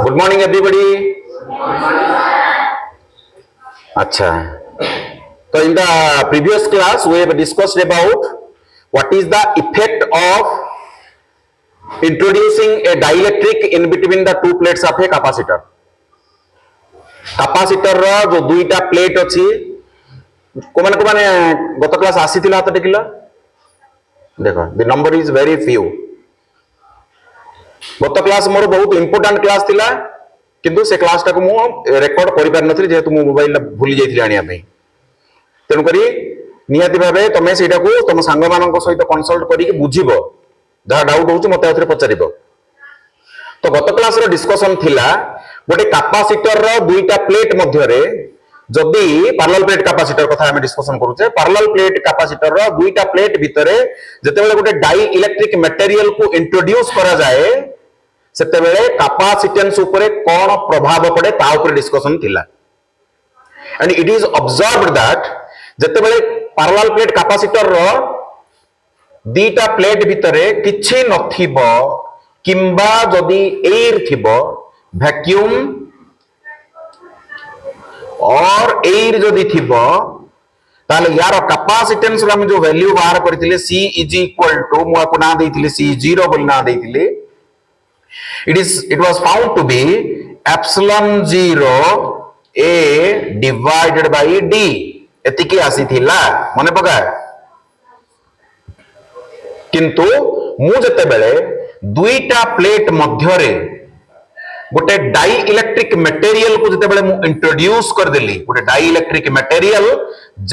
Good morning, everybody. Acha. So in the previous class, we have discussed about what is the effect of introducing a dielectric in between the two plates of a capacitor. Capacitor रो जो दुईटा plate अच्छी कोमने कोमने गत class आसी थिला हाथ tequila देखो the number is very few. गत class मोर बहुत इंपोर्टेंट क्लास थिला किंतु से क्लास टाको मु रेकॉर्ड करि पार नथि जेहेतु मु मोबाइल भूली जाइथिली आनिया पे तेनु करी निहाती भाबे तमे सेटा को तम संग मानक सहित कंसल्ट करी के बुझिबो जहा डाउट होउछ मते आथरे पचारिबो. तो गत क्लास रो डिस्कशन थिला गोटे कैपेसिटर रो दुईटा प्लेट मध्य रे जदि पैरेलल प्लेट कैपेसिटर कथा हम डिस्कशन करूचे पैरेलल प्लेट कैपेसिटर रो दुईटा प्लेट भितरे जतेबेले गोटे डाई इलेक्ट्रिक मटेरियल को इंट्रोड्यूस करा जाए सेतेबेले कैपेसिटेंस ऊपर कोन प्रभाव पड़े ता ऊपर डिस्कशन थिला. And it is observed that जतेबेले पैरेलल प्लेट कैपेसिटर रो दुईटा प्लेट भितरे किछि नथिबो किंबा जदि एयर थिबो वैक्यूम और एयर जदि थिबो ताले यार कैपेसिटेंस हम जो वैल्यू बाहर करथिले C इज इक्वल टू मु आपको ना देथिले C0 बोल ना देथिले it was found to be epsilon 0 A divided by D एतिकी आसी थिला मने पका किंतु मु जते बेले दुईटा प्लेट मध्य रे गोटे डाई इलेक्ट्रिक मटेरियल को जते बेले मु इंट्रोड्यूस कर देली गोटे डाई इलेक्ट्रिक मटेरियल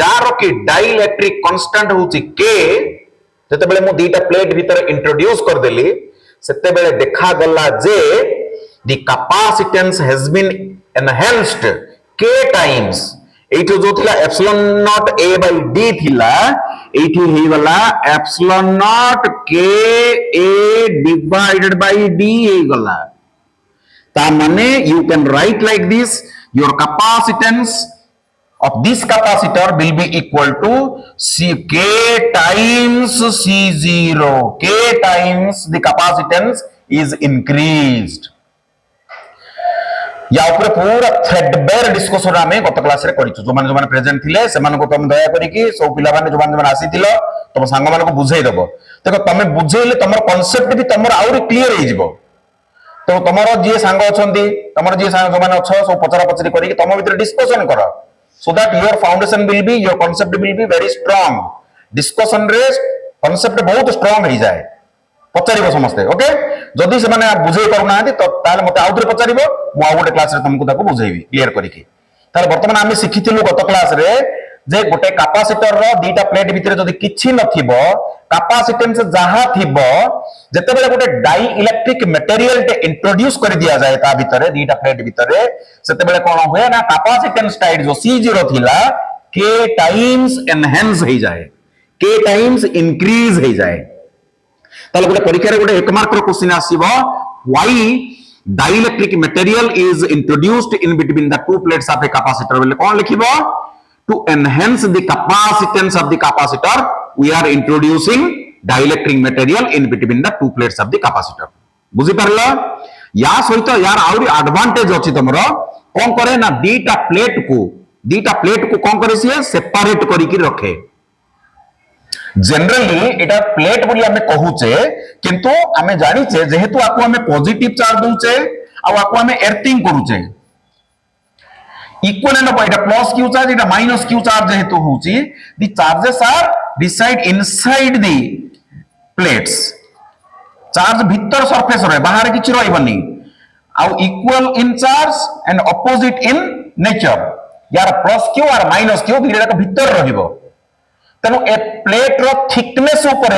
जार की डाई इलेक्ट्रिक कांस्टेंट होची K जते बेले मु दुईटा प्लेट भीतर इंट्रोड्यूस कर देली सेते बेले देखा गला जे the capacitance has been enhanced K times एठो जो थिला epsilon not A by D थिला एठी हे वाला epsilon not K A divided by D हे गला ता माने you can write like this your capacitance of this capacitor will be equal to K times C0. K times the capacitance is increased. या ऊपर पूरा थ्रेडबेयर डिस्कशन आमे गत class रे करिछु जो माने प्रेजेंट थिले से मानको तुम दया करी कि सब पिला माने जो माने आसीथिलो तुम संग मानको बुझाई देबो देखो तमे बुझेइले तमर कांसेप्ट भी तमर आउरी क्लियर हे जिवो. तो तमरो जे संग अछंती तमर जे संग जो माने अछ सब पचरा पचरी करी कि तम भीतर डिस्कशन करो so that your foundation will be your concept will be very strong. discussion रे concept बहुत strong हे जाए पचारिबो समस्ते ओके जदि से माने बुझेई करू नांती तो ताले मते आउथरे पचारिबो मु आ गोटे क्लास रे तुमको ताको बुझेइबी क्लियर करी कि ताले वर्तमान आमे सिखिथिलु गत क्लास रे जे गोटे कैपेसिटर रो दुईटा प्लेट भितरे जदि किछि नथिबो कैपेसिटेंस जहा थिबो जतेबेले गोटे डाई इलेक्ट्रिक मटेरियल टे इंट्रोड्यूस कर दिया जाए ता भितरे दुईटा प्लेट भितरे सेतेबेले कोन होय ना कैपेसिटेंस टाइड जो C0 थिला K टाइम्स एनहांस हे जाए K टाइम्स इंक्रीज हे जाए. ताले गोटे परीक्षा रे गोटे 1 मार्क रो क्वेश्चन आसीबो why dielectric material is introduced in between the two plates of a capacitor बोले कोन लिखिबो to enhance the capacitance of the capacitor we are introducing dielectric material in between the two plates of the capacitor. बुझी परला या सहित यार आउरी advantage अछि तमरो कोन करे ना दीटा plate को कोन करे से सेपरेट करी कि रखे. जनरली एटा प्लेट बोली हमें कहूचे किंतु हमें जानिचे जेहेतु आको हमें पॉजिटिव चार्ज दूचे आ आको हमें एर्थिंग करूचे इक्विवेलेंट ऑफ एटा प्लस क्यू चार्ज एटा माइनस क्यू चार्ज जेहेतु होची the charges are reside inside the plates charge भीतर सरफेस रे बाहर किछि रहइबनी आ equal in charge and opposite in nature यार प्लस क्यू और माइनस क्यू धीरे भीतर रहिबो तेनु ए प्लेट रो थिकनेस ऊपर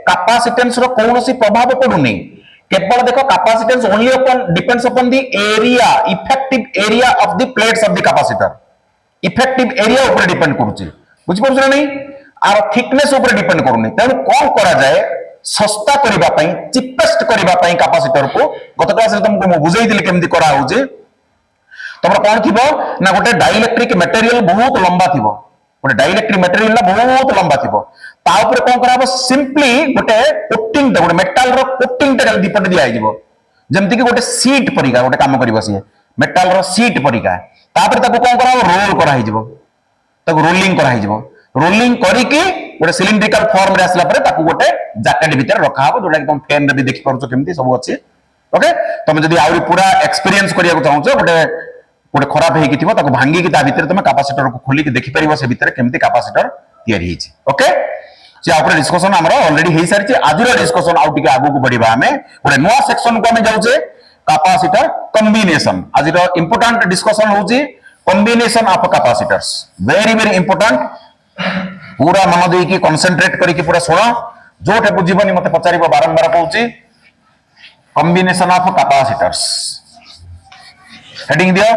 कैपेसिटेंस रो कोनोसी प्रभाव पडुनी केवल देखो capacitance only upon depends upon the area effective area of the plates of the capacitor effective area ऊपर डिपेंड करूची बुझ पड़छ ना नहीं आर थिकनेस ऊपर डिपेंड करूनी तेनु कोन करा जाए सस्ता करबा पई चीपेस्ट करबा पई कैपेसिटर को गत क्लास रे तुमको मु बुझाई दिले केमदी करा होजे तमर कोन थिबो ना गोटे डाइइलेक्ट्रिक मटेरियल बहुत लंबा थिबो गोटे डाइइलेक्ट्रिक मटेरियल बहुत लंबा थिबो ता ऊपर कोन कराबो सिंपली गोटे कोटिंग କୋଟିଂଟା ଗୋଟେ ମେଟାଲର କୋଟିଂଟା ଖାଲି ଦୀପଟେ ଦିଆଯିବ ଯେମିତିକି ଗୋଟେ ସିଟ୍ ପରିକା ଗୋଟେ କାମ କରିବ ସିଏ ମେଟାଲର ସିଟ୍ ପରିକା ତାପରେ ତାକୁ କଣ କରାହବ ରୋଲ କରାହେଇଯିବ ତାକୁ ରୋଲିଂ କରାହେଇଯିବ ରୋଲିଂ କରିକି ଗୋଟେ ସିଲିଣ୍ଡ୍ରିକାଲ ଫର୍ମରେ ଆସିଲା ପରେ ତାକୁ ଗୋଟେ ଜ୍ୟାକେଟ ଭିତରେ ରଖାହବ ଯୋଉଟା କି ତମ ଫ୍ରେମରେ ବି ଦେଖିପାରୁଛ କେମିତି ସବୁ ଅଛି ଓକେ ତମେ ଯଦି ଆହୁରି ପୁରା ଏକ୍ସପିରିଏନ୍ସ କରିବାକୁ ଚାହୁଁଛ ଗୋଟେ ଗୋଟେ ଖରାପ ହେଇକି ଥିବ ତାକୁ ଭାଙ୍ଗିକି ତା ଭିତରେ ତମେ କାପାସିଟରକୁ ଖୋଲିକି ଦେଖିପାରିବ ସେ ଭିତରେ କେମିତି କାପାସିଟର ତିଆରି ହେଇଛି ଓକେ से आपरे डिस्कशन हमरो ऑलरेडी हे सारी आजिर डिस्कशन आउ टिके आगु को बढ़िबा हमें गोटे नुवा सेक्शन को हमें जाउछे कैपेसिटर कॉम्बिनेशन आजिर इंपोर्टेंट डिस्कशन होउची combination of capacitors very very important पूरा मन देई की कंसंट्रेट करी की पूरा सुनो जोटे बुझिबनी मते पचारिबो बारंबार कहूची कॉम्बिनेशन ऑफ कैपेसिटर्स हेडिंग दिया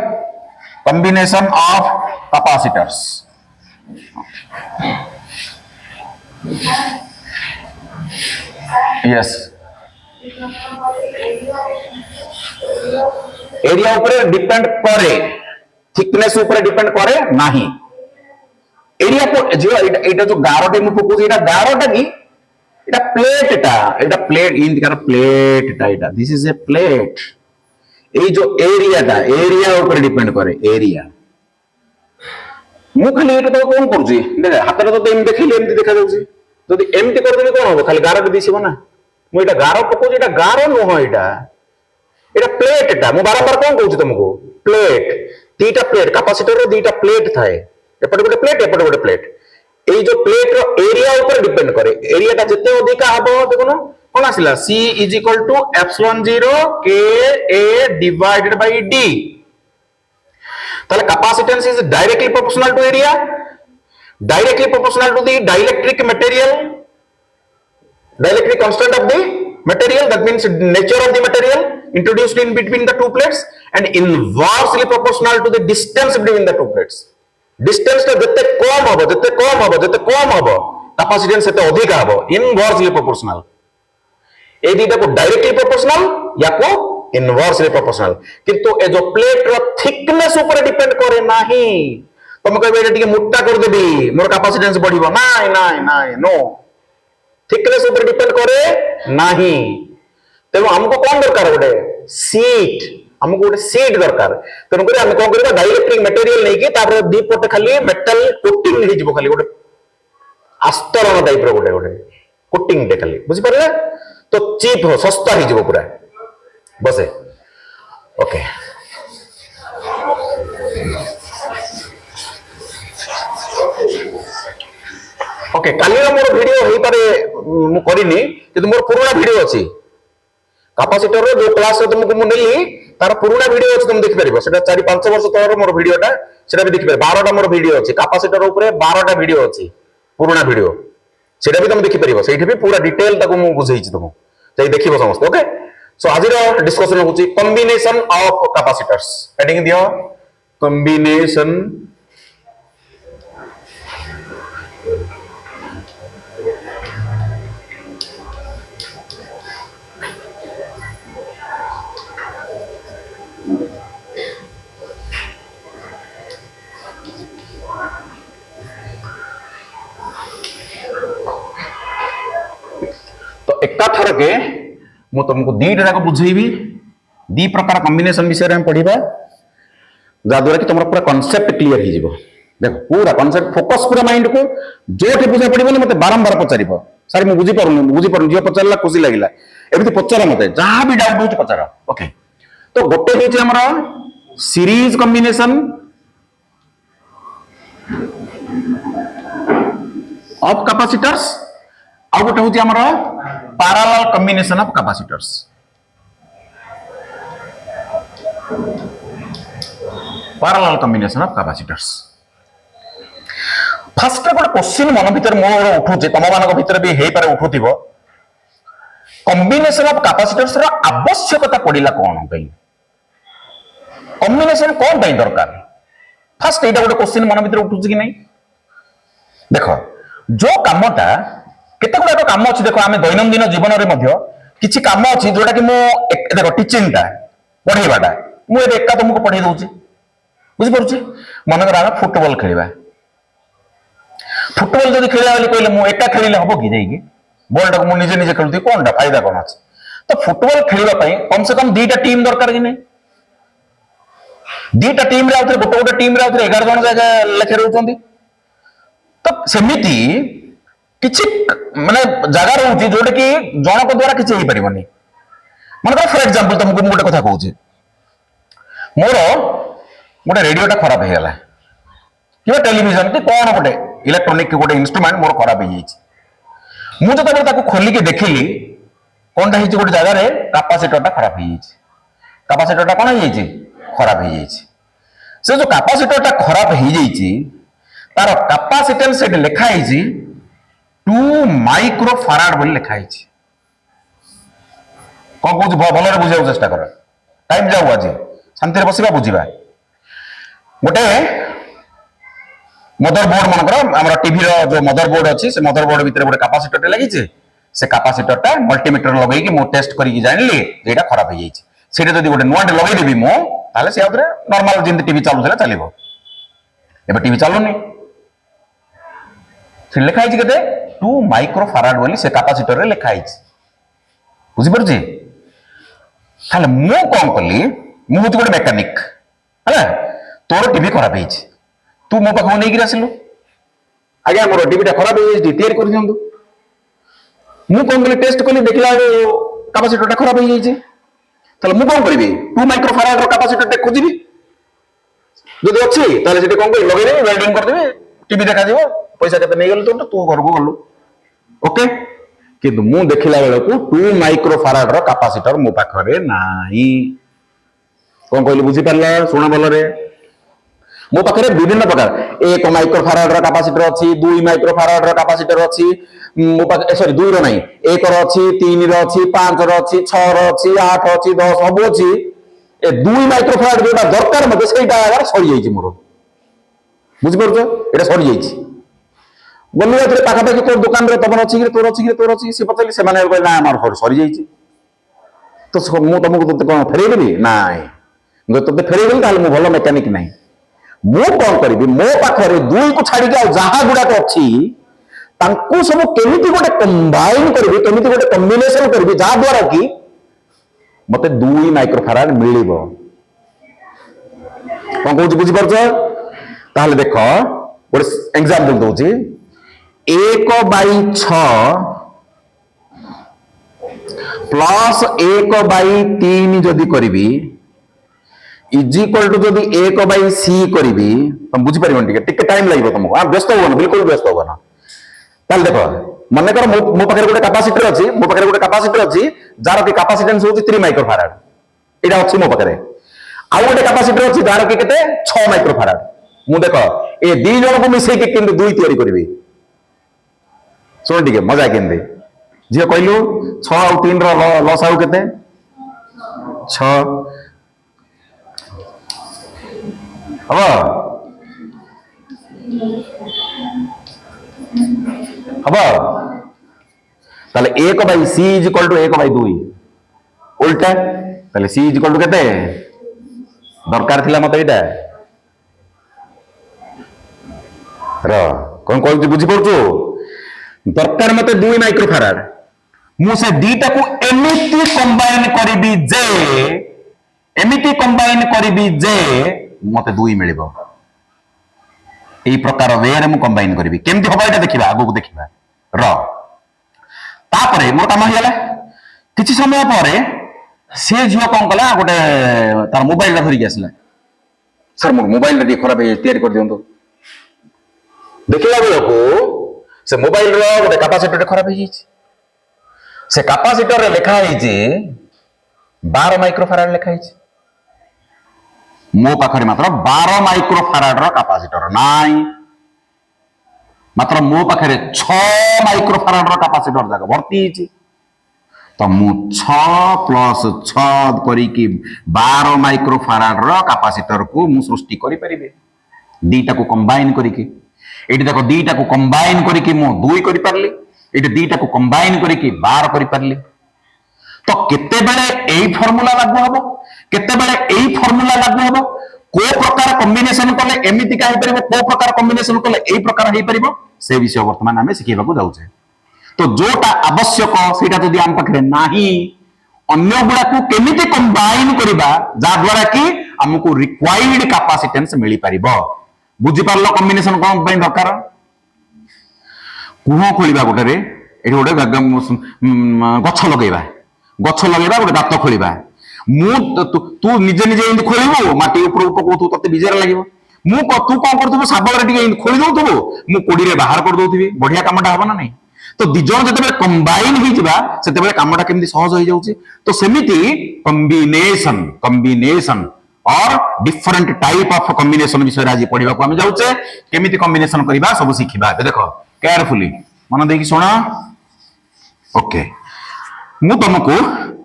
combination of capacitors yes area ऊपर डिपेंड करे थिकनेस ऊपर डिपेंड करे नाही एरिया को जो एटा जो गारोटे मु पकोजी एटा गारोटा की एटा प्लेट इन कर प्लेट टा एटा दिस इज ए प्लेट ए जो एरिया ऊपर डिपेंड करे एरिया मु खाली एटा तो कोन करजी देख हाथ रे तो एम देखिले एमती देखा जाउची जदी एमती कर देबे कोन हो खाली गारो दिसिबो ना मु एटा गारो पकोजी एटा गारो न हो एटा प्लेट टा मु बारंबार कोन कहूची तुमको प्लेट तीटा प्लेट कैपेसिटर रो दीटा प्लेट थाए एपटे गोटे प्लेट एपटे गोटे प्लेट ए जो प्लेट रो एरिया ऊपर डिपेंड करे एरिया टा जते अधिका हबो देखोनो कोन आसिला C = ε0 K A divided by D ताले capacitance is directly proportional to area directly proportional to the dielectric material dielectric constant of the material that means nature of the material introduced in between the two plates and inversely proportional to the distance between the two plates distance टा जते कम हबो capacitance सेते अधिक हबो inversely proportional ए दीटा को directly proportional या को inversely proportional किंतु ए जो प्लेट रो थिकनेस ऊपर डिपेंड करे नाही तुम कहबे एटा टिके मोटा कर देबी मोर कैपेसिटेंस बढ़िबो नाही नो थिकनेस ऊपर डिपेंड करे नाही तेनो हमको कोन दरकार गोटे सीट हमको गोटे सीट दरकार तेनो करे हम कोन करबा डाइलेक्ट्रिक मटेरियल नै कि तापर दी पटे खाली मेटल कोटिंग हे जिवो खाली गोटे आस्तरण टाइप रो गोटे कोटिंग दे खाली बुझि परले तो चीप हो सस्ता ही जीवो पूरा बसे ओके ओके काली मोर वीडियो हे पारे मु करिनी कि मोर पुराना वीडियो अछि कैपेसिटर रो जो क्लास तुमको मु नेली तार पुराना वीडियो अछि तुम देख परिबो सेटा 4-5 वर्ष तोर मोर वीडियोटा सेटा भी देख परिबो 12टा मोर वीडियो अछि कैपेसिटर ऊपर 12टा वीडियो अछि पुराना वीडियो सेटा भी तुम देखि परिबो सेठी भी पूरा डिटेल ताको मु बुझेइछि तुम जै देखिबो समस्त ओके सो आजिर डिस्कशन होची कॉम्बिनेशन ऑफ कैपेसिटर्स हेडिंग दियो कॉम्बिनेशन एका थर के मु तुमको दीटा जाक बुझेबी दी प्रकार कॉम्बिनेशन विषय में पढ़िबा जाद्वारा कि तुम पूरा कॉन्सेप्ट क्लियर हो जिवो देखो पूरा कॉन्सेप्ट फोकस पूरा माइंड को जोठी बुझा पड़िबो मते बारंबार पचारिबो सर मु बुझी पारुनी जो पचारला खुशी लागिला एबि पचारा मते जहां भी डाउट होची पचारा ओके तो गोटे होची हमरा सीरीज कॉम्बिनेशन ऑफ कैपेसिटर्स आ गोटे होची हमरा parallel combination of capacitors parallel combination of capacitors first गोटे क्वेश्चन मन भीतर मोर उठुचे तम मान भीतर भी हे पारे उठुथिबो कॉम्बिनेशन ऑफ कैपेसिटर्स रो आवश्यकता पड़िला कोन पई कॉम्बिनेशन कोन पई दरकार फर्स्ट एटा गोटे क्वेश्चन मन भीतर उठुचे कि नहीं देखो जो कामटा केते गुडा काम अछि देखो आमे दैनंदिन जीवन रे मध्य किछि काम अछि जोटा कि मो देखो टीचिंग ता पढेबाटा मु ए एका तुमको पढे दउची बुझि परुची मन करा फुटबॉल खेलिबा फुटबॉल जदी खेला वाली कहले मु एका खेलिले हबो कि जाई कि बॉल टाक निजे निजे खेलुथि कोनटा फायदा कोन अछि तो फुटबॉल खेलिबा पई कम से कम दीटा टीम दरकार कि नै दीटा टीम रे आउथरे गोटे गोटे टीम रे आउथरे 11 जण जागा लेखे रहउछंती तो सेमिति किछि माने जागा रहउछि जोटे कि जणक द्वारा किछि हे परिबनी माने फॉर एग्जांपल तुमको गोटे कथा कहउछि मोर गोटे रेडियोटा खराब हे गेला कि टेलीविजन कि कौन गोटे इलेक्ट्रोनिक गोटे इंस्ट्रूमेंट मोर खराब हो मुझे ताको खोलिकी देखिली कौन होती गोटे जगह कैपेसिटरटा खराब हो कैपेसिटरटा कौन हो खराब हो से जो कैपेसिटरटा खराब हो तार कैपेसिटेंस लिखाई 2 माइक्रो फैराड बोली लिखाई कौन कौन भल बुझा चेष्टा कर टाइम जाऊ आज शांति बसवा बुझा गोटे मदरबोर्ड मनकर आम टीवी जो मदरबोर्ड अच्छी से मदरबोर्ड भितर गोटे कैपेसिटर लगी से कैपेसिटरटा मल्टीमीटर लगे मु टेस्ट करके जानली जेटा खराब हो जाए जब गोटे नुआटे लगेदेवी मुझे सी आउे नॉर्मल जमी टीवी चलुला चलो एवं टीवी चलुनी लिखाई के 2 माइक्रो फैराड बोली से कैपेसिटर लिखाई बुझीपार ताले मु कौन कली मु हूँ गोटे मेकानिक है तोर टीवी खराब हो तू मो पाखु नहीं आसिलु आज्ञा मोर टीवीटा खराब हो तैयारी कर दिंतु मु कौन कली टेस्ट कली देखला कैपेसिटरटा खराब हो जाए मु कौन करी 2 माइक्रो फैराड कैपेसिटर खोजी जदि अच्छी ताले कौन कर लगे वेल्डिंग करदेवी टीवी देखा पैसा के नहीं गलु तू घर को गलु ओके किंतु मु देखला बेल को 2 माइक्रो फैराड कैपेसिटर मो पाखरे नाही कौन कहली बुझी पारला शुण भलरे मो पाखे विभिन्न प्रकार 1 माइक्रो फैराड कैपेसिटर अच्छी 2 माइक्रो फैराड कैपेसिटर अच्छी मो पाखे सॉरी 2 रो नहीं 1 रो अच्छी 3 रो अच्छी 5 रो अच्छी 6 रो अच्छी 8 अच्छी 10 सब अच्छी ए 2 माइक्रो फैराड जोटा दरकार मते सेटा सरी जाइछि मोर बुझि परछो एटा सरी जाइछि गलु एतरे पाखा पाखी तोर दुकान रे तबन अच्छी तोर अच्छी से पतली से माने ना हमर सरी जाइछि तो मु तुमको तते कोन फेरै देबी नाइ गो तते फेरै देबी ताले मु भलो मेकानिक नाही मु कौन करी मो पाखरे 2 को छाड़ी जहाँ गुड़ाक अच्छी सब केमिति गोटे कंबाइन करी केमिति गोटे कॉम्बिनेशन करी जहाँ द्वारा कि मते 2 माइक्रो फैराड मिलिबो कौन कहूँ बुझी पारछ ताहले देख गोटे एग्जांपल दउची 1/6 प्लस 1/3 जदि करी इज इक्वल टू जदि 1/c करी तुम बुझीपार टिके टाइम लगे तुमको हाँ व्यस्त हो बिल्कुल व्यस्त हो ना ताल देख मन कर मो पाखे गोटे कैपेसिटर अच्छी मो पाखे गोटे कैपेसिटर अच्छी जार कि कैपेसिटेंस होची 3 माइक्रो फैराड एटा अच्छी मो पाखे आउ गोटे कैपेसिटर अच्छी जार कि केते 6 माइक्रो फैराड मु देख ए 2 जन को मिसे के किंतु 2 तैयारी करबी सुन टिके मजा केंदे जे कहलु 6 और 3 रो लॉस आउ केते 6 हम ताले 1/c इज इक्वल टू 1/2 उल्टा ताले c इज इक्वल टू केते दरकार थिला मते एटा र कोन कहू बुझी पड़छु दरकार मते 2 माइक्रो फैराड मु से दीटा को एमिति कंबाइन करबी जे मते 2 मिलिबो एई प्रकार वे रे मु कंबाइन करबी केमति होबा एटा देखिबा आगु को देखिबा र तापरे मोर काम हिला किछि समय परे से झियो कोन कला गोटे तार मोबाइल ला धरि आसला सर मोर मोबाइल रे खराब हे तैयारी कर दियंतो देखिला बेलको से मोबाइल रो गोटे कैपेसिटर खराब हे जाइछि से कैपेसिटर रे लिखा हे जे 12 माइक्रो फैराड लिखा हे मो पाखरे मात्र 12 माइक्रो फैराड रो कैपेसिटर नाइ मात्र मो पाखरे 6 माइक्रो फैराड रो कैपेसिटर जागा भर्ती हिची तो मु 6 प्लस 6 करी कि 12 माइक्रो फैराड रो कैपेसिटर को मु सृष्टि करि परिबे दीटा को कंबाइन करी कि एटी देखो दीटा को कंबाइन करी कि मु 2 करि परली एटी दीटा को कंबाइन करी कि 12 करि परली तो केते बेले एई फार्मूला लागू हबो केते बेले एई फार्मूला लागू हबो को प्रकार कॉम्बिनेशन कले एमिति का हे परिबो को प्रकार कॉम्बिनेशन कले एई प्रकार हे परिबो से विषय वर्तमान हमें सिखेबा को जाउछे तो जोटा आवश्यक सेटा जदि आम पाखे नाही अन्य गुड़ा को केमिति कंबाइन करिबा जा द्वारा कि हमको रिक्वायर्ड कैपेसिटेंस मिली परिबो बुझी पारलो कॉम्बिनेशन कोन पई दरकार कुह खोलिबा गोटे रे एठी गोटे गछ लगेबा गोटे गात खोलिबा मु तू निजे निजे एंदी खोलिबो माटी ऊपर पकोथु तते बिजर लागिबो मु तू कोन करथबो साबगरे टिके खोली दउथबो मु कोडी रे बाहर कर दउथबी बढ़िया कामटा हबो ना नहीं तो दिजन जते कंबाइन ही जिबा सेते बेले कामटा केमि सहज हो जाउची तो सेमिति कॉम्बिनेशन और डिफरेंट टाइप ऑफ कॉम्बिनेशन विषय आज पढ़ा को हम जाउचे केमिति कॉम्बिनेशन करबा सब सिखिबा देखो केयरफुली मन देकी सुना ओके मु तुमको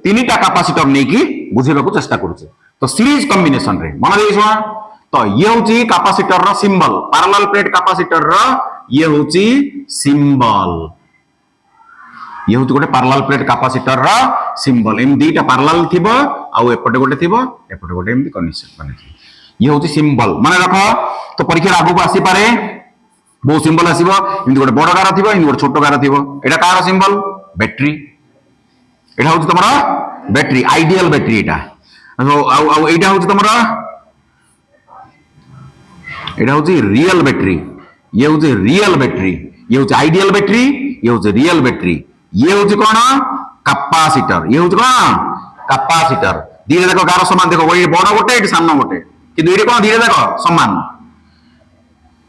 तीनटा कैपेसिटर नेकी बुझेबा को चेष्टा करूचे तो सीरीज कॉम्बिनेशन रे मन देकी सुना तो ये होची कैपेसिटर रो सिंबल पैरेलल प्लेट कैपेसिटर रो ये होची सिंबल ये होची गोटे पैरेलल प्लेट कैपेसिटर रो सिंबल एम दीटा पैरेलल थिबो आउ एपटे गोटे थिबो एपटे गोटे एमदी कनेक्शन बने ये होची सिंबल माने रखो तो परीक्षा आगु को आसी पारे बहु सिंबल आसीबो इमदी गोटे बड़ गार थिबो इमदी गोटे छोट गार थिबो एटा कार सिंबल बैटरी एटा होची तमरा बैटरी आइडियल बैटरी एटा आउ एटा होची तमरा एटा होची रियल बैटरी ये होची रियल बैटरी ये होची आइडियल बैटरी ये होची रियल बैटरी ये होची कोन कैपेसिटर ये होची कोन कैपेसिटर धीरे देखो गार समान देखो ये बड़ गोटे एटी सामने गोटे किंतु एटी कोन धीरे देखो समान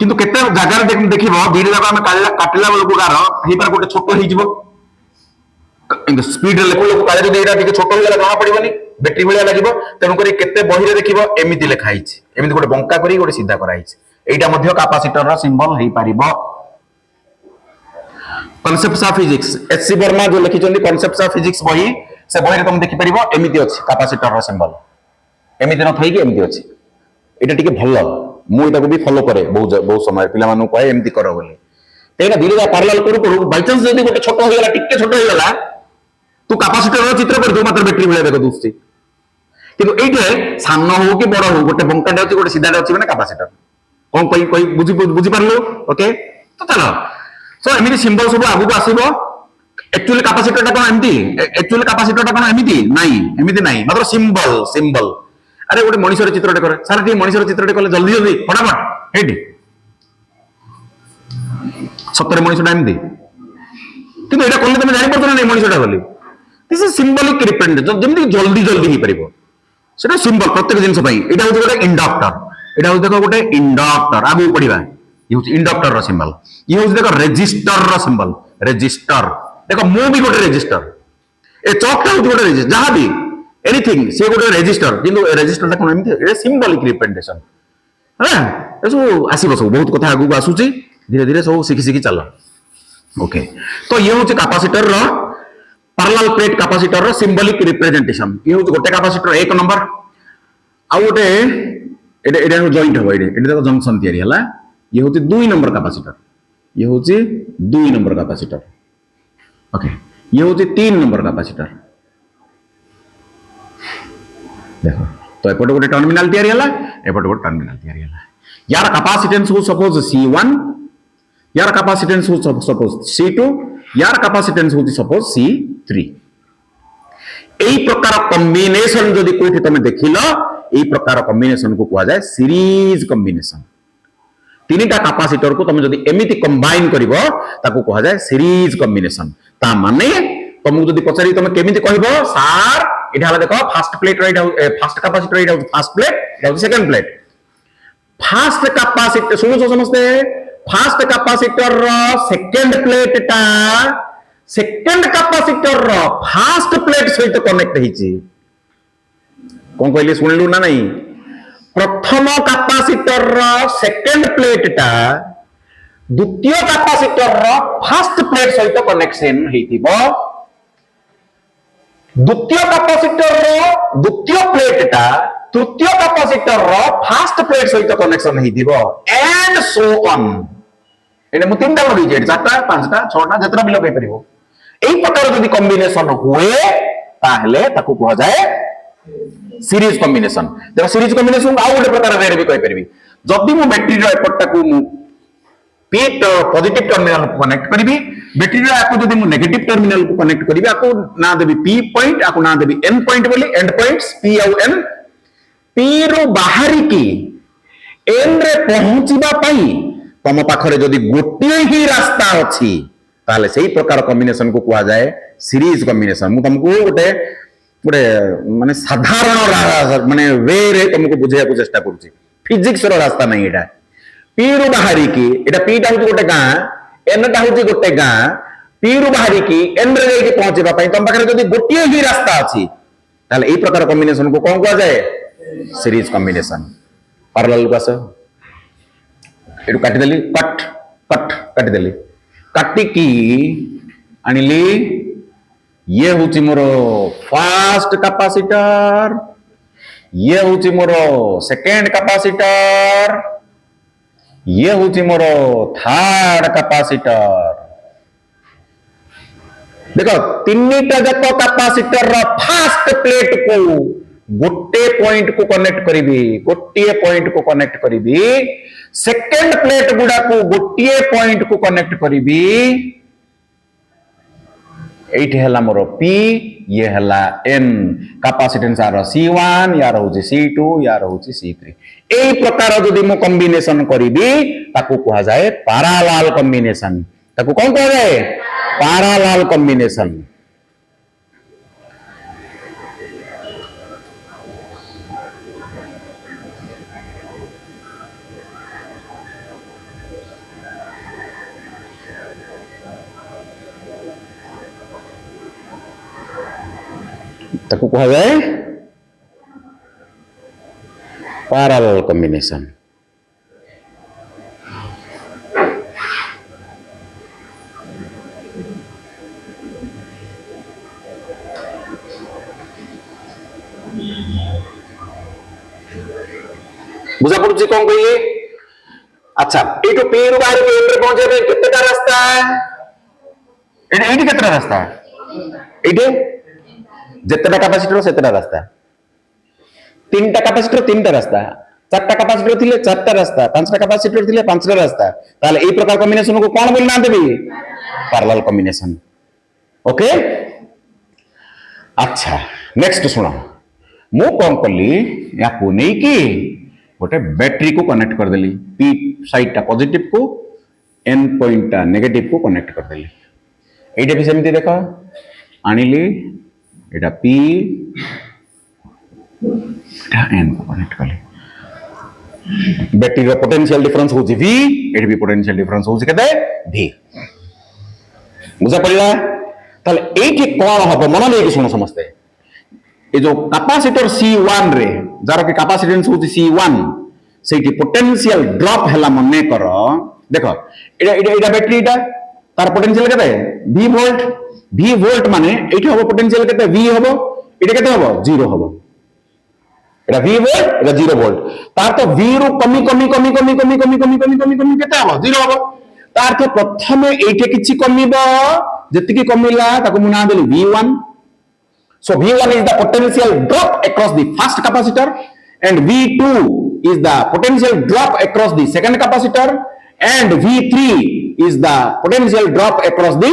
किंतु केते जगह देखिबो धीरे देखो हम काटिला बेल को गार हे पर गोटे छोटो हे जिवो स्पीड लेखो काले जो एटा टिके छोटो होला जमा पड़िबनी बैटरी भलिया लागिबो तेनु करी केते बहिरे देखिबो एमिति लेखा हिची एमिति गोटे बंका करी गोटे सीधा करा हिची एटा मध्य कैपेसिटर रो सिंबल हे पारिबो concepts of physics HC Verma जो लिखि चंदी कॉन्सेप्ट्स ऑफ फिजिक्स बही से बही रे तुम देखि परिबो एमिति अछि कैपेसिटर रो सिंबल एमिति न थई कि एमिति अछि एटा टिके भलो मु एटा को भी फॉलो करे बहु समय पिला मानु कहे एमिति करो बोली तेना धीरे धीरे पैरेलल करू बाय चांस जदी गोटे छोटो हो गेला टिके छोटो हो गेला तू कैपेसिटर रो चित्र कर दो मात्र बैटरी भले देखो दुस्ती किंतु एटे सान हो कि बड़ हो गोटे बंकाटे अछि गोटे सीधाटे अछि माने कैपेसिटर कोन कोई बुझी पारलो ओके तो चलो सो एमिति सिंबल सब आगु को आसीबो एक्चुअली कैपेसिटर कोन एमिति एक्चुअली कैपेसिटर कोन एमिति नाही मात्र सिंबल अरे गोटे मनुष्यर चित्रटे करे सारा टी मनुष्यर चित्रटे कले जल्दी फटाफट हेडी सत्तर मनुष्यटा एमिति किंतु एटा कोन तुम जानि पड़तो नै मनुष्यटा बोली दिस इज सिंबलिक रिप्रेजेंटेशन जेमति जल्दी ही परिबो सेटा सिंबल प्रत्येक जिंस पई एटा होय गोटे इंडक्टर एटा होय देखो गोटे इंडक्टर आगु पढिबा ये होय इंडक्टर रो सिंबल ये होय देखो रेजिस्टर रो सिंबल रेजिस्टर देखो मु भी गोटे रेजिस्टर ए चॉकटा होय गोटे रेजिस्टर जहां भी एनीथिंग से गोटे रेजिस्टर किंतु रेजिस्टर ता कोन एमति ए सिंबलिक रिप्रेजेंटेशन हां एसो आसीबो सब बहुत कथा आगु आसुची धीरे धीरे सब सिखि चलो ओके तो ये होय कैपेसिटर रो पैरेलल प्लेट कैपेसिटर रो सिंबलिक रिप्रेजेंटेशन ये होय गोटे कैपेसिटर एक नंबर आ गोटे एटा जॉइंट हो एटा देखो जंक्शन तयारी हला ये होती 2 नंबर कैपेसिटर ये होती 2 नंबर कैपेसिटर ओके ये होती 3 नंबर कैपेसिटर देखो तो एपटे गोटे टर्मिनल तयारी हला एपटे गोटे टर्मिनल तयारी हला यार कैपेसिटेंस हो सपोज C1 यार कैपेसिटेंस हो सपोज C2 यार कैपेसिटेंस होती सपोज C3 एई प्रकार कॉम्बिनेशन जदि कोठी तमे देखिलो एई प्रकार कॉम्बिनेशन को कुआ जाय सीरीज कॉम्बिनेशन तीनटा कैपेसिटर को तुम जदि एमिति कंबाइन करिवो ताको कहा जाय सीरीज कॉम्बिनेशन ता माने तुमको जदि पचारि तुम केमिति कहबो सार एटा हला देखो first plate right first capacitor एटा फर्स्ट प्लेट एटा सेकंड प्लेट फर्स्ट कैपेसिटर सुनो समझते फर्स्ट कैपेसिटर रो सेकंड प्लेट ता सेकंड कैपेसिटर रो फर्स्ट प्लेट सहित कनेक्ट हिची कोन कहले सुनलु ना नहीं प्रथम कैपेसिटर रो सेकंड प्लेट ता द्वितीय कैपेसिटर रो फर्स्ट प्लेट सहित कनेक्शन हेतिबो द्वितीय कैपेसिटर रो द्वितीय प्लेट ता तृतीय कैपेसिटर रो फर्स्ट प्लेट सहित कनेक्शन हेतिबो एंड सो ऑन एने मु तीनटा लगी जे चारटा पांचटा छटा जतरा भी लगे परिबो एई प्रकार जदि कॉम्बिनेशन हुए ताहले ताकू कह जाए सीरीज कॉम्बिनेशन देखो सीरीज कॉम्बिनेशन आ गोटे प्रकार रे भी कहि परबी जदि मु बैटरी रो एपटटा को मु पीट पॉजिटिव टर्मिनल कनेक्ट करबी बैटेरी आपको जब मुझे नेगेटिव टर्मिनल को कनेक्ट करी आपको ना देवी पी पॉइंट आपको ना देवी एन पॉइंट बोली एंड पॉइंट्स पी आउ एन पी रो बाहरी की एन रे पहुंचीबा पई तम पाखरे जदि गोटिए ही रास्ता अछि ताले सही प्रकार कॉम्बिनेशन को कहा जाए सीरीज कॉम्बिनेशन मु तुमको गोटे गोटे माने साधारण माने वे रे तुमको बुझाया को चेष्टा करूची फिजिक्स रो रास्ता नहीं एटा पी रो बाहरी की एटा पी टा होची गोटे गां एन टा होची गोटे गां पी रो बाहरी की एन रे जाई पहुंचेबा पई तम पाखरे जदि गोटिए ही रास्ता अछि ताले एई प्रकार कॉम्बिनेशन को कोन कहा जाए सीरीज कॉम्बिनेशन पैरेलल को आस एटू काटी देली कट कट काटी देली काटी की आनिली ये होची मोर फर्स्ट कैपेसिटर ये होची मोर सेकंड कैपेसिटर ये होची मोर थर्ड कैपेसिटर देखो तीनटा जक कैपेसिटर रो फर्स्ट प्लेट को गोटे पॉइंट को कनेक्ट करी गोटे पॉइंट को कनेक्ट करी सेकंड प्लेट गुडा को गोटे पॉइंट को कनेक्ट करी एठी हला मोर पी ये हला एन कैपेसिटेंस आर C1 यार होची C2 यार होची C3 एई प्रकार जदि मो कॉम्बिनेशन करिबी ताकू कहा जाए पैरेलल कॉम्बिनेशन ताकू कोन कहा जाए पैरेलल कॉम्बिनेशन ताकू कहा जाए पैरेलल कॉम्बिनेशन बुझा पड़ुची कौन कहिए अच्छा एटू पी रु बाहर के एन रे पहुंचे बे केतेटा रास्ता एटा एटी केतेटा रास्ता एटे जेतेटा कैपेसिटर सेतेटा रास्ता तीनटा कैपेसिटर तीनटा रास्ता चारटा कैपेसिटर थिले चारटा रास्ता पांचटा कैपेसिटर थिले पांचटा रास्ता ताले एई प्रकार कॉम्बिनेशन को कोन बोलना देबी पैरेलल कॉम्बिनेशन ओके अच्छा नेक्स्ट सुनो मु कोन कली याकू नै की गोटे बैटरी को कनेक्ट कर देली पी साइड टा पॉजिटिव को एन पॉइंट टा नेगेटिव को कनेक्ट कर देली एटा भी सेमती देखो आनिली एटा पी एटा एन को कनेक्ट कली बैटरी रो पोटेंशियल डिफरेंस होची v एटा भी पोटेंशियल डिफरेंस होची केते v बुझा पड़ला ताले एठी कोन हबो मन लेके सुनो समझते ये जो कैपेसिटर C1 रे जार के कैपेसिटेंस होची C1 सेठी पोटेंशियल ड्रॉप हला मने करो देखो एटा बैटरी टा तार पोटेंशियल केते v वोल्ट माने एठी हबो पोटेंशियल केते v हबो एटा केते हबो 0 हबो एटा v वोल्ट एटा 0 वोल्ट तार तो v रु कमी केते हबो 0 हबो तार तो प्रथमे एठी किछि कमिबो जति की कमिला ताको मुना देली v1 so v1 is the potential drop across the first capacitor and v2 is the potential drop across the second capacitor and v3 is the potential drop across the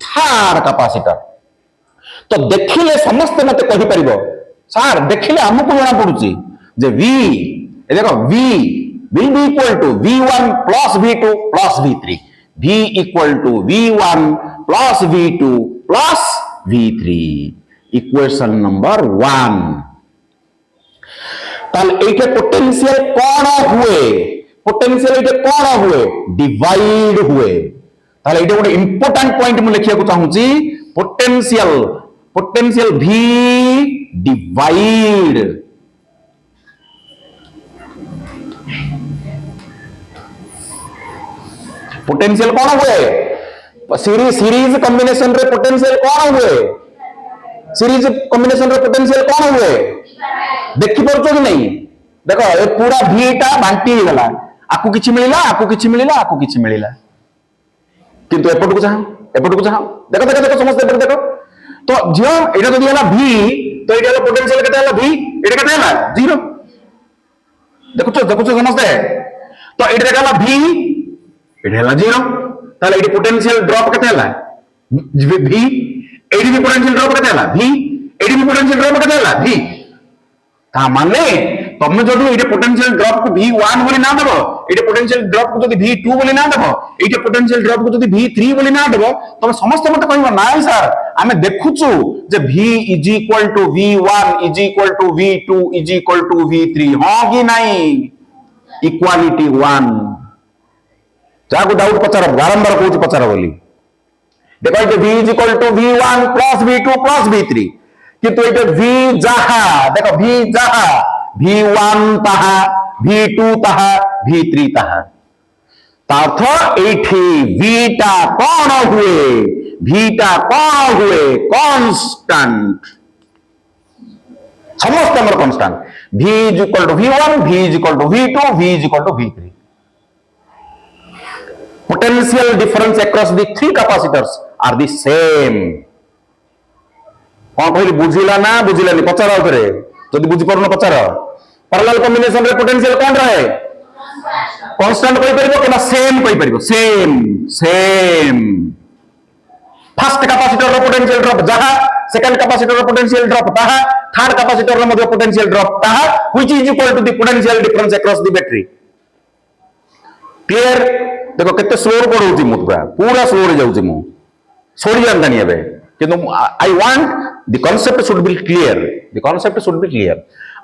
third capacitor तो देखिले समस्त मते कहि परिबो sir देखिले हमकु जणा पडुची जे v ए देखो v will be equal to v1 plus v2 plus v3 v equal to v1 plus v2 plus v3 equation number 1 ताल एके potential कोन हुए पोटेंशियल एके कोन हुए डिवाइड हुए ताल एटे गोटे इंपोर्टेंट पॉइंट मु लिखिया को चाहूची पोटेंशियल v डिवाइड पोटेंशियल कोन हुए सीरीज कॉम्बिनेशन रे पोटेंशियल कोन हुए सीरीज कॉम्बिनेशन रो पोटेंशियल कोन हुए देखि परछो कि नहीं देखो ए पूरा v टा बांटी गला आकु किछि मिलिला किंतु एपट को चाहो देखो समझते एपट देखो तो जो एटा जदि हला v तो एटा हला पोटेंशियल केते हला v एटा केते हला 0 देखो समझते तो एटा हला v एटा हला 0 ताले एटी पोटेंशियल ड्रॉप केते हला V एडी भी पोटेंशियल ड्रॉप केते हला V एडी भी पोटेंशियल ड्रॉप केते हला V ता माने तुम जदि एटे पोटेंशियल ड्रॉप को V1 बोली ना देबो एटे पोटेंशियल ड्रॉप को जदि V2 बोली ना देबो एटे पोटेंशियल ड्रॉप को जदि V3 बोली ना देबो तुम समस्त मते कहबो नाइ सर आमे देखुछु जे V is equal to V1 is equal to V2 is equal to V3 हां कि नहीं इक्वालिटी 1 जाको डाउट पचार बारंबार कहूच पचार बोली देखो ये V is equal to V1 plus V2 plus V3 किंतु ये V जहा देखो V जहा V1 तहा V2 तहा V3 तहा तार्थ एठी V टा कौन हुए V टा कौन हुए कांस्टेंट समस्त हमर constant V is equal to V1 V is equal to V2 V is equal to V3 potential difference across the three capacitors are the same कौन कहली बुझिला ना बुझिलानी पचार आउथरे जदि बुझि परनो पचार पैरेलल कॉम्बिनेशन रे पोटेंशियल कोन रहे कांस्टेंट कहि परिबो केना सेम कहि परिबो सेम फर्स्ट कैपेसिटर रो पोटेंशियल ड्रॉप जहा सेकंड कैपेसिटर रो पोटेंशियल ड्रॉप ताहा थर्ड कैपेसिटर रो मध्ये पोटेंशियल ड्रॉप ताहा which is equal to the potential difference across the battery clear देखो केते स्लो पढौची मु पूरा स्लो रे जाउची मु छोड़ी जानतानी एबे किंतु I want the concept should be clear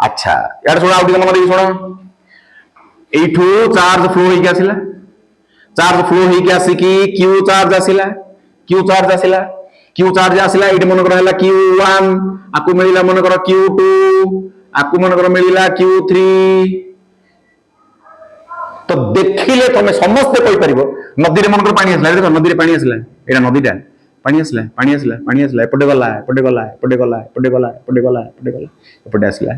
अच्छा यार सुना आउटी मन देखि सुना एठू चार्ज फ्लो होई के आसिला चार्ज फ्लो होई के आसी की क्यू चार्ज आसिला एठी मन कर हला Q1 आकु मिलिला मन कर Q2 आकु मन कर मिलिला Q3 तो देखिले तुम समस्त कहि परिबो नदी रे मन कर पानी आसला देखो नदी रे पानी आसला एटा नदीटा पानी आसला एपटे गला एपटे आसला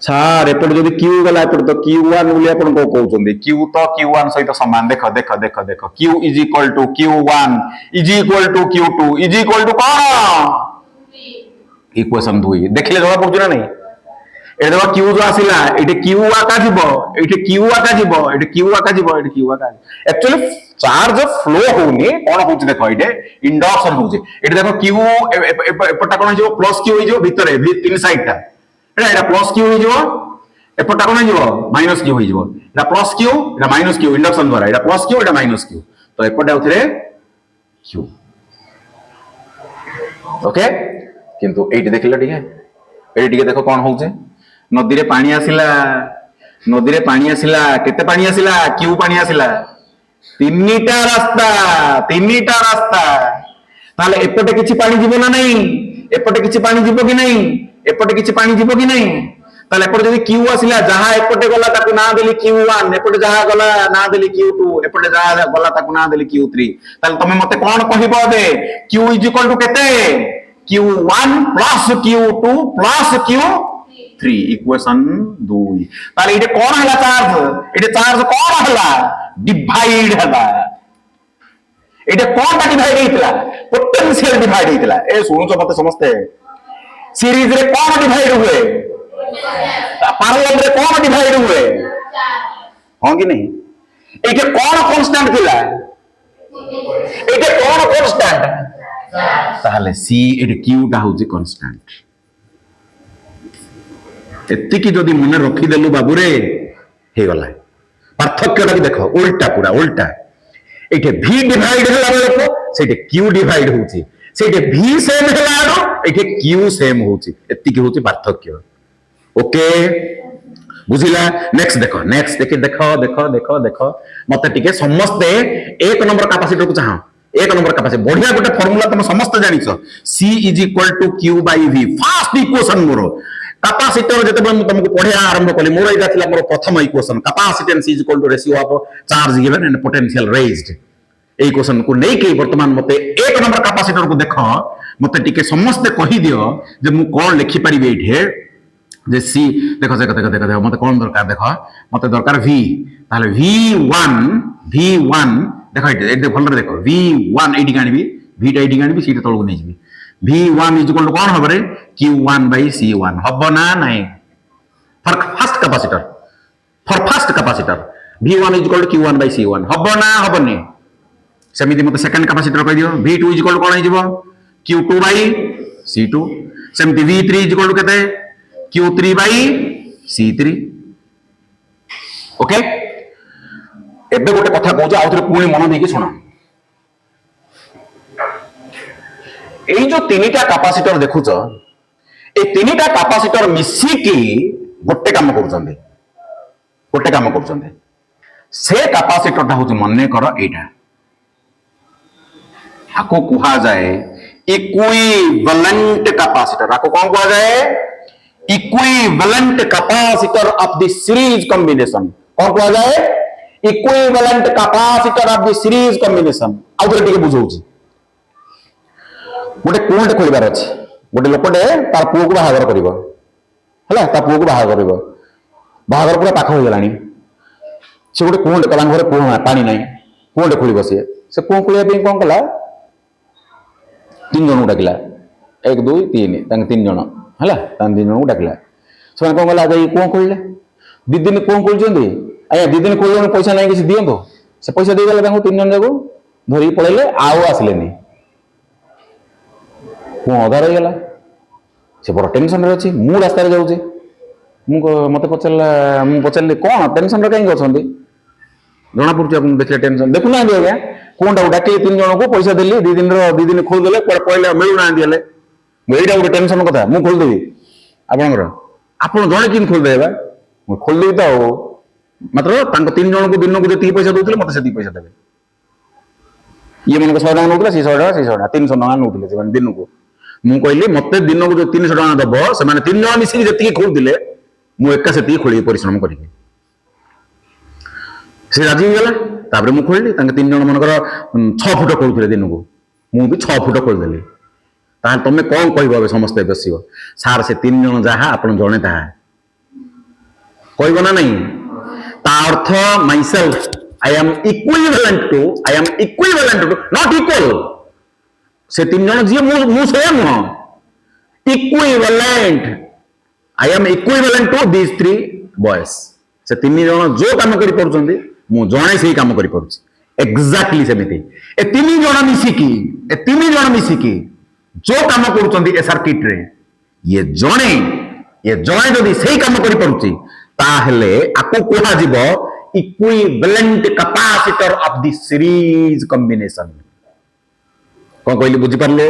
सर एपटे जदि Q गला एपटे तो Q1 बोली आपण को कहउचंदी Q तो Q1 सहित समान देखो Q is equal to Q1 is equal to Q2 is equal to कोन इक्वेशन 2 देखिले जवाब पड़छ ना नहीं ए देखो Q जो आसिला एटे Q आका जिवो एटे Q आका जिवो एक्चुअली चार्ज फ्लो होनी कोन होची देखो एटे इंडक्शन होची एटे देखो Q एपटा कोन जिवो प्लस Q हो जिवो भीतर तीन साइड टा एटा प्लस Q हो जिवो एपटा कोन जिवो माइनस Q हो जिवो एटा प्लस Q एटा माइनस Q इंडक्शन द्वारा एटा प्लस Q एटा माइनस Q तो एपटा उथरे Q ओके किंतु एटी देखिला ठीक है एटी ठीक देखो कोन होचे नदी रे पानी आसिला केते पानी आसिला Q पानी आसिला तीनटा रास्ता ताले एपटे किछि पानी जीवो ना नहीं एपटे किछि पानी जीवो कि नहीं ताले एपटे जदि Q आसिला जहा एपटे गला ताकू ना देली Q1 एपटे जहा गला ना देली Q2 एपटे जहा गला ताकू ना देली Q3 ताले तमे मते कोन कहिबो दे Q इज इक्वल टू केते Q1 plus Q2 plus Q3 equation 2 ताले इटे कोन हला चार्ज कोन हला डिवाइड हला एटे कोन डिवाइड हेतला पोटेंशियल डिवाइड हेतला ए सुनु तो मते समझते सीरीज रे कोन डिवाइड हुए पैरेलल रे कोन डिवाइड हुए हां कि नहीं एटे कोन कांस्टेंट थिला एटे कोन कांस्टेंट ताले सी एटे Q टा होची कांस्टेंट एतिकी जदि मन रखी देलु बाबू रे हे गला पार्थक्यटा की देखो उल्टा पूरा उल्टा एटे V डिवाइड होला बेले सेटे Q डिवाइड होची सेटे V सेम होला एटे Q सेम होची एतिकी होची पार्थक्य ओके बुझिला नेक्स्ट देखो मते टिके समस्ते एक नंबर कैपेसिटर को चाहो एक नंबर कैपेसिटर बढ़िया गोटे फार्मूला तुम समस्त जानिछो C is equal to Q by V first equation मोर कैपेसिटर जते तुमको पढ़िया आरंभ कली मोर एटा थिला मोर प्रथम equation capacitance is equal to ratio of charge given and potential raised ए इक्वेशन को नै के वर्तमान मते एक नंबर कैपेसिटर को देखो मते टिके समस्त कहि दियो जे मु कोन लिखि परिबे एठे जे सी देखो मते कोन दरकार देखो मते दरकार V ताले V1 देखो एटे भल देखो V1 एडी गानिबी V टा एडी गानिबी सीटा तळको नै जिबी V1 इज इक्वल टू कोन हबरे Q1 by C1 हबो ना नहीं for first capacitor V1 is equal to Q1 by C1 हबो ना हबो नहीं सेमिति मते सेकंड कैपेसिटर कह दियो V2 इज इक्वल टू कोन हे जिवो Q2 बाय C2 सेमिति V3 इज इक्वल टू केते Q3 बाय C3 ओके एबे गोटे कथा कहूछ आ थोड़े पुणी मन देकी सुना एई जो तीनटा कैपेसिटर देखुछ ए तीनटा कैपेसिटर मिसिकी गोटे काम करूछन्ते से कैपेसिटर ता होछ मन्ने कर एटा आको कुहा जाए इक्विवेलेंट कैपेसिटर आको कौन कुहा जाए equivalent capacitor of the series combination कौन कुहा जाए equivalent capacitor of the series combination आउ थोड़े टिके बुझौची गोटे कुंडे खोलिबार अछि गोटे लोकटे तार पुओ को बाहागर करिवो हला ता पुओ को बाहागर करिवो बाहागर पूरा पाख हो गेलानी से गोटे कुंडे कला घरे पुओ पानी नाही कुंडे खोलिबो से कुओ खोलिया पे कोन कला तीन जन डाकिला 1 2 3 तांग तीन जन हला तांग तीन जन डाकिला से कोन कला जाई कुओ खोलले दी दिन कुओ खोलचंदी आया दी दिन खोलले पैसा नाही किसी दियंतो से पैसा दे गेला तांग तीन जन जाको धरी पळेले आउ आसलेनी कुओ अधा रही गला से बड़ टेंशन रे अछि मु रास्ता रे जाउछि मते पचारले कौन टेंशन रे कहीं अछंती जना पड़छ अपन देखले टेंशन देखु ना आज्ञा कोनटा डाके तीन जन को पैसा देली दी दिन खोल देले पहिले मिलु ना दिले एइटा गोटे टेंशन कथा मु खोल देबी आपनकर आपन जणे किन खोल देबा मु खोल देबी त मात्र तांको तीन जन को दिन को जति पैसा दोतले मते सेति पैसा देबे ये मन को 100 टका नोतले 600 टका 300 टका नोतले से दिन को मु कहली मते दिन को जो 300 टका दबो से माने तीन जन मिसी जति खोल दिले मु एका सेति खोली परिश्रम करी से राजी गला तापर मु खोलली तांके तीन जन मनकर 6 फुट खोलुथिले दिन को मु भी 6 फुट खोल देली तान तमे कोन कहबो समस्त बसियो सार से तीन जन जहा आपण जणे ताहा कहबो ना नहीं ता अर्थ my self I am equivalent to not equal से तीन जन जी मु सेम न equivalent I am equivalent to these three boys से तीन जन जो काम करि पड़छन्ती मु जणे सेही काम करि पड़छ एग्जैक्टली सेमिति ए तीन जन मिसिकी जो काम करूछन्ती ए सर्किट रे ये जणे जदि सेही काम करि पड़ुची ताहले आकु कोहा जिवो equivalent capacitor of the series combination कौन कहली बुझी पारलो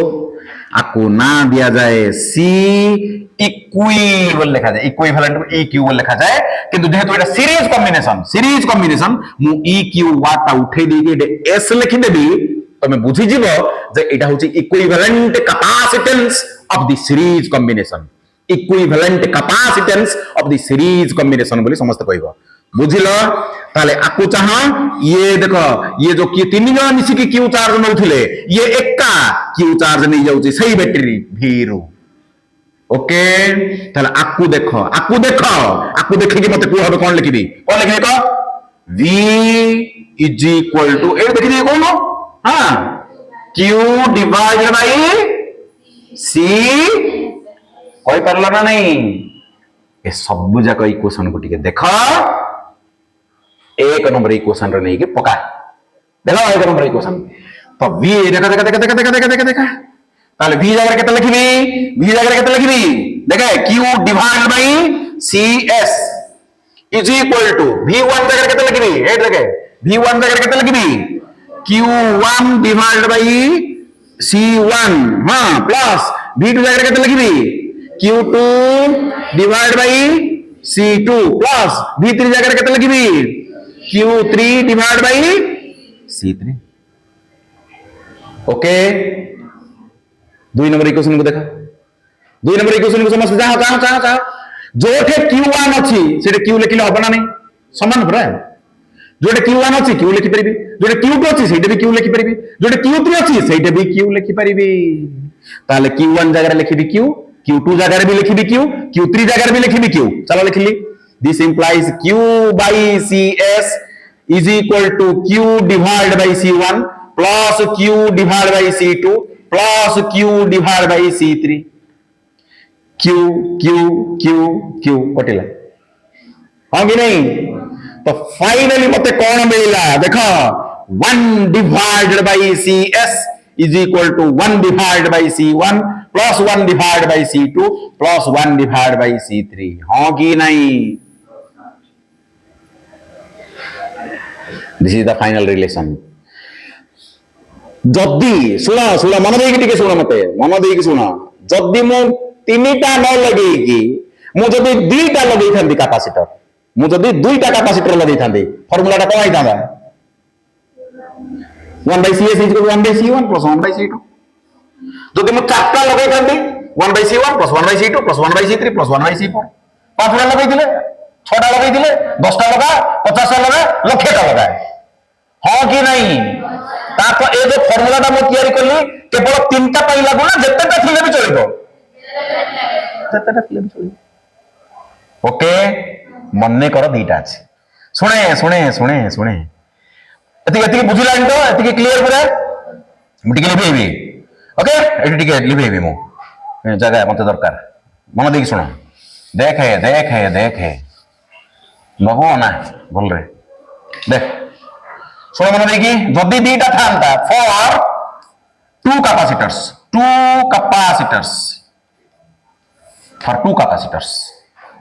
आकु ना दिया जाए सी इक्विवेलेंट लिखा जाए इक्विवेलेंट इक्यू लिखा जाए किंतु जेहेतु एटा सीरीज कॉम्बिनेशन मु इक्यू वाटा उठे देके एस लिखि देबी तमे बुझी जिवो जे एटा होची equivalent capacitance of the series combination equivalent capacitance of the series combination बोली समस्त कहबो बुझिलो ताले आकु चाह ये देखो ये जो कि तीन जन मिसी की क्यू चार्ज नउथिले ये एका क्यू चार्ज नहीं जाउची सही बैटरी भीरु ओके ताले आकु देखि कि मते कहबे कोन लिखिबी कोन लिखिबे को v इज इक्वल टू ए देखि दे कोन हां q डिवाइडेड बाय c कोई परला ना नहीं ए सब जाक इक्वेशन को टिके देखो एक नंबर इक्वेशन रे नहीं के पका देखो एक नंबर इक्वेशन तो v देखा ताले v जगह केते लिखबी देखे q divided by cs is equal to v1 जगह केते लिखबी ए देखे v1 जगह केते लिखबी q1 डिवाइडेड बाय c1 हां प्लस v2 जगह केते लिखबी q2 divided by c2 plus v3 जगह केते लिखबी q3 divide by c3 okay 2 number equation को देखा 2 नंबर इक्वेशन को समझ जा जोठे q1 अछि सेटे q लिखिले हबना नहीं समान पूरा जोटे q1 अछि q लिखि परिबी जोटे q2 अछि सेटे भी q लिखि परिबी जोटे q3 अछि सेटे भी q लिखि परिबी ताले q1 जगह लिखिबी q q2 जगह भी लिखिबी q q3 जगह भी लिखिबी q चलो लिखिली this implies q by cs is equal to q divided by c1 plus q divided by c2 plus q divided by c3 q q q q कटिला हां कि नहीं तो finally मते कोन मिलला देखो 1 divided by CS is equal to 1 divided by C1 plus 1 divided by C2 plus 1 divided by C3 हाँ कि नहीं? This is the final relation. जदि शुण शुण मन देकी शुण मत शुण जदि मु 3टा न लगे मुझे दुईटा लगे था कैपेसिटर मुझे दुईटा कैपेसिटर लगे था फर्मूला कौन होता 1/CS is equal to 1/C1 plus 1/C2 जदि मु 4टा लगे था 1/C1 plus 1/C2 plus 1/C3 plus 1/C4 5टा लगे 6टा लगे 10टा लगा 50टा लगा 1,00,000टा लगा हाँ कि नहीं? ए जो फर्मूला टा मैं तैयारी कली केवल 3टा पाई लागू ना जत्तेटा थिले भी चलिबो जत्तेटा थिले भी चलिबो ओके मन्ने कर दीटा अछि सुने सुने सुने सुने एति एति बुझिला तो एति क्लियर पूरा मुटिके लिबेबी ओके एति टिके लिबेबी मु जगह मते दरकार मन देकी सुनो देखे नहो ना बोल रे देख सुनो मन देखी जदि दीटा था फॉर टू कैपेसिटर्स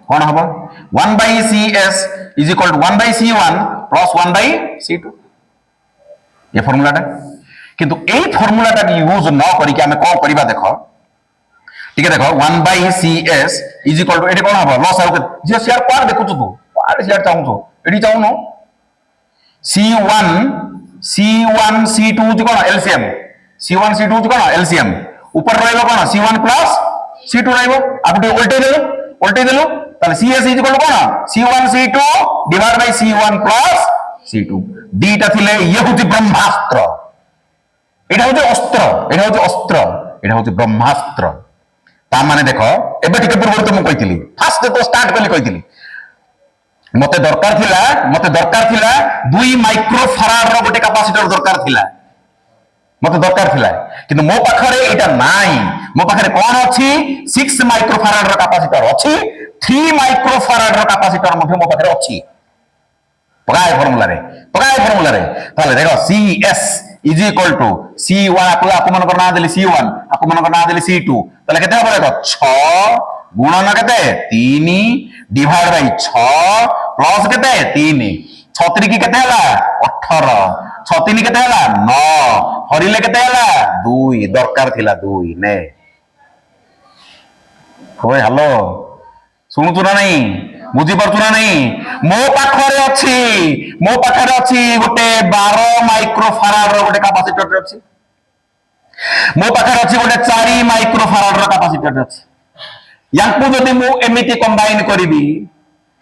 कौन हम 1/CS is equal to 1/C1 plus 1/C2 ये फॉर्मूलाटा किंतु ए फॉर्मूलाटा यूज न करके हमें कौन करबा देखो ठीक है देखो 1/CS is equal to एटे कौन हम लॉस आउ जे शेयर पार देखु तू पार शेयर चाहू तो एडी चाहू न C1 C2 जो कौन LCM C1 C2 जो कौन LCM ऊपर रहेगा कौन C1 plus C2 रहेगा आप उल्टे देलो ताले CS इज इक्वल कौन C1 C2 divide by C1 plus C2 दीटा थिले ये होती ब्रह्मास्त्र एटा होती अस्त्र ब्रह्मास्त्र ता माने देखो एबे टिके पूर्व तो मैं कहितली फास्ट तो स्टार्ट करली कहितली मते दरकार थिला 2 माइक्रोफाराड रो गोटे कैपेसिटर दरकार थिला किंतु मो पाखरे एटा नाई मो पाखरे कोन अछि 6 माइक्रोफाराड रो कैपेसिटर अछि 3 माइक्रोफाराड रो कैपेसिटर मध्ये मो पाखरे अछि पगाय फॉर्मूला रे ताले देखो CS is equal to C1 आपको मन करना देली C1 आपको मन करना देली C2 ताले केते हो देखो 6 गुणन केते 3 डिवाइड बाय 6 प्लस केते 3 6 3 की केते हला 18 6 3 केते हला 9 हरिले केते हला 2 दरकार थिला 2 ने होय हेलो सुनु ना नहीं बुझी पारछु ना नहीं मो पाखरे अछि गोटे 12 माइक्रोफाराड रो गोटे कैपेसिटर अछि मो पाखरे अछि गोटे 4 माइक्रोफाराड रो कैपेसिटर अछि यांकु जदि मु एमिति कंबाइन करिबी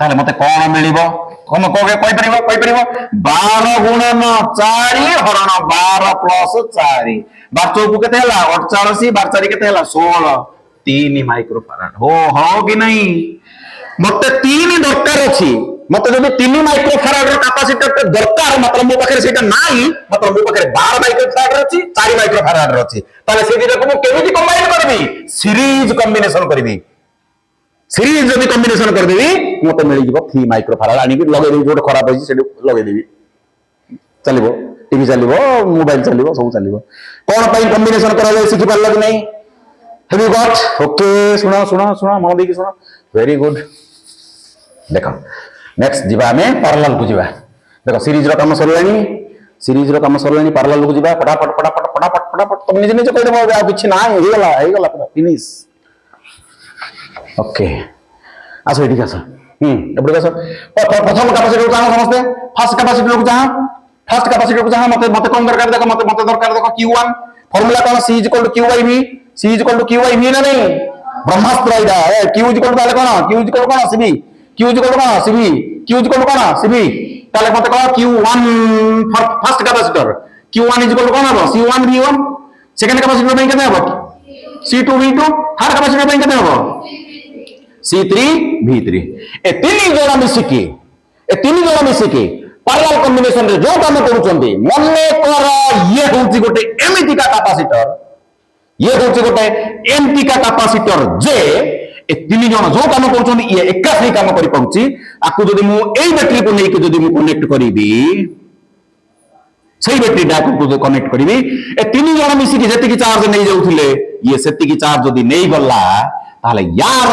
ताले मते कोन मिलिबो कोन कोगे कहि परिबो 12 गुणन 4 हरण 12 प्लस 4 बाचो को केते हला 48 4 केते हला 16 3 माइक्रोफाराड हो कि नहीं मते 3 दरकार अछि मते जदि 3 माइक्रोफाराड रो कैपेसिटर ते दरकार मतलब मो पाखरे सेटा नाही मतलब मो पाखरे 12 माइक्रोफाराड अछि 4 माइक्रोफाराड अछि ताले से दिटा को मु केमिति कंबाइन करबी सीरीज कॉम्बिनेशन करबी सीरीज जदि कॉम्बिनेशन कर देबी मते मिल जिवो 3 माइक्रोफाराड आनी भी लगे देबी जोट खराब होई सेटु लगे देबी चलिबो टीवी चलिबो मोबाइल चलिबो सब चलिबो कोन पई कॉम्बिनेशन करा जाय सिखि पारल कि नहीं हैव यू गॉट ओके सुना मन देकी सुना वेरी गुड देखो नेक्स्ट जीवा में पैरेलल को जीवा देखो सीरीज रो काम सरलानी पैरेलल को जीवा फटाफट तुम निजे कहि देबो आ किछ ना हे गला पूरा फिनिश ओके आसो ठीक आसो एबडे आसो प्रथम कैपेसिटर को जानो समझते फर्स्ट कैपेसिटर को जानो मते कौन दरकार देखो मते दरकार देखो Q1 फार्मूला कौन C = QIV ना नहीं ब्रह्मास्त्र इदा Q = ताले कौन CB ताले मते कौन Q1 फर्स्ट कैपेसिटर Q1 = कौन हो C1 V1 सेकंड कैपेसिटर में केते हो C2 V2 थर्ड कैपेसिटर में केते हो C3 V3 ए तीन जण मिसिकी पैरेलल कॉम्बिनेशन रे जो काम करूछंती मने कर ये होची गोटे एमितिका कैपेसिटर जे ए तीन जण जो काम करूछंती ये एका सही काम करि पहुंची आकु जदी मु एई बैटरी को नै के जदी मु कनेक्ट करिबी सही बैटरी को कनेक्ट करी ए तीन जन मिसिकी जेतिकी चार्ज नहीं जाउथिले ये सेतिकी चार्ज जदी नहीं गला ताले यार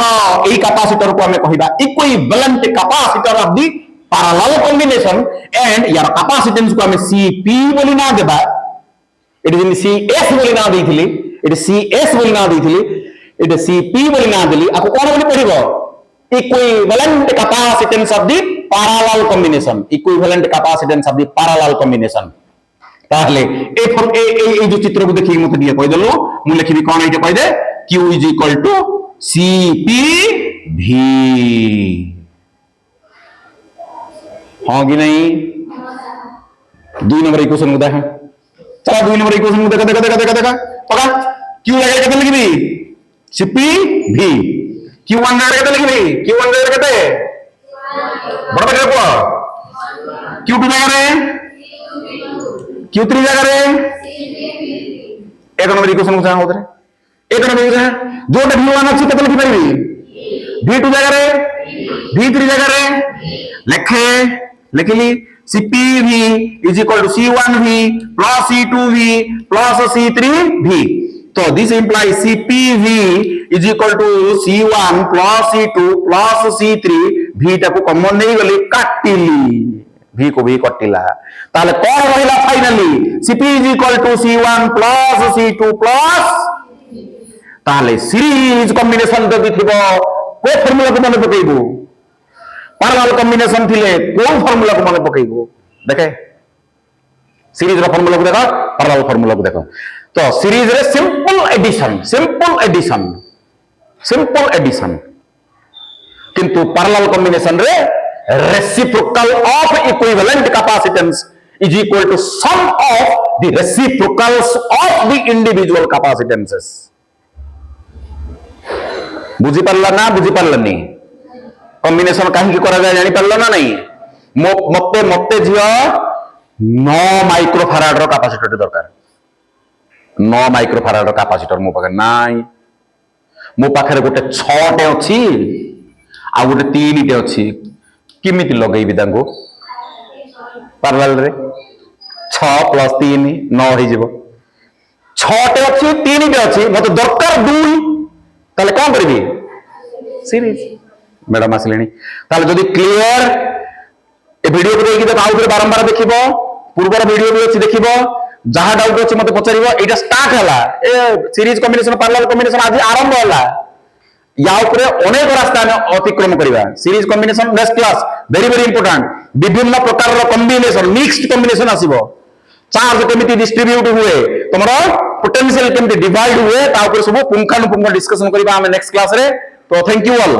एई कैपेसिटर को हमें कहिबा equivalent capacitor of the parallel combination and यार कैपेसिटेंस को हमें Cp बोली ना देबा इट इज Cs बोली ना देथिली इट Cs बोली ना देथिली इट Cp बोली ना देली आको कोन बोली पड़िबो equivalent capacitance of the parallel combination equivalent capacitance of the parallel combination ताहले ए जो चित्र को देखि मते दिए कहि देलो मु लिखिबी कोन एटे कहि दे Q is equal to CP V हाँ कि नहीं 2 नंबर इक्वेशन को देखा चला 2 नंबर इक्वेशन को देखा पका Q लगा के लिखिबी CP V Q1 लगा के लिखिबी Q1 लगा के बड़ा बड़ा को Q2 लगा रे Q3 जगह रे एक नंबर इक्वेशन को चाहो उधर एक नंबर इक्वेशन जो W1 अछि केते लिखि परिबी V2 जगह रे V3 जगह रे लिखली CPV is equal to C1V plus C2V plus C3V तो this implies CPV is equal to C1 plus C2 plus C3 V टाको कॉमन नहीं गली काटिली V को भी कटिला ताले कौन रहिला finally Cp is equal to C1 plus C2 plus ताले सीरीज कॉम्बिनेशन जदि थिबो को फार्मूला को मन पकेइबो पैरेलल कॉम्बिनेशन थिले को फार्मूला को मन पकेइबो देखे सीरीज रो फार्मूला को देखो पैरेलल फार्मूला को देखो तो सीरीज रे सिंपल एडिशन किंतु पैरेलल कॉम्बिनेशन रे reciprocal of equivalent capacitance is equal to sum of the reciprocals of the individual capacitances बुझी पारला ना बुझी पारलानी कॉम्बिनेशन काहे करा जाय जानि पारला ना नहीं मते झियो 9 माइक्रोफैराड रो कैपेसिटर दरकार 9 माइक्रोफैराड रो कैपेसिटर मो पाखे नाइ मो पाखे गोटे 6 टे अछि आ गोटे 3 टे अछि किमिति लगेबी तांको पैरेलल रे 6 + 3 9 हो जिवो 6 टे अछि 3 टे अछि मते दरकार 2 ताले कोन करबी सीरीज मैडम आसलेनी ताले जदी क्लियर ए वीडियो को देखि त आउथरे बारंबार देखिबो पूर्वर वीडियो भी अछि देखिबो जहा डाउट अछि मते पचारिबो एटा स्टार्ट हला ए सीरीज कॉम्बिनेशन पैरेलल कॉम्बिनेशन आज आरंभ हला या ऊपर अनेक रास्ता में अतिक्रम करिबा series combination next class very important विभिन्न प्रकार रो कॉम्बिनेशन मिक्स्ड कॉम्बिनेशन आसीबो चार्ज केमिति डिस्ट्रीब्यूट हुए तमरो पोटेंशियल केमिति डिवाइड हुए ता ऊपर सब पुंखानुपुंख डिस्कशन करिबा हम नेक्स्ट क्लास रे तो थैंक यू ऑल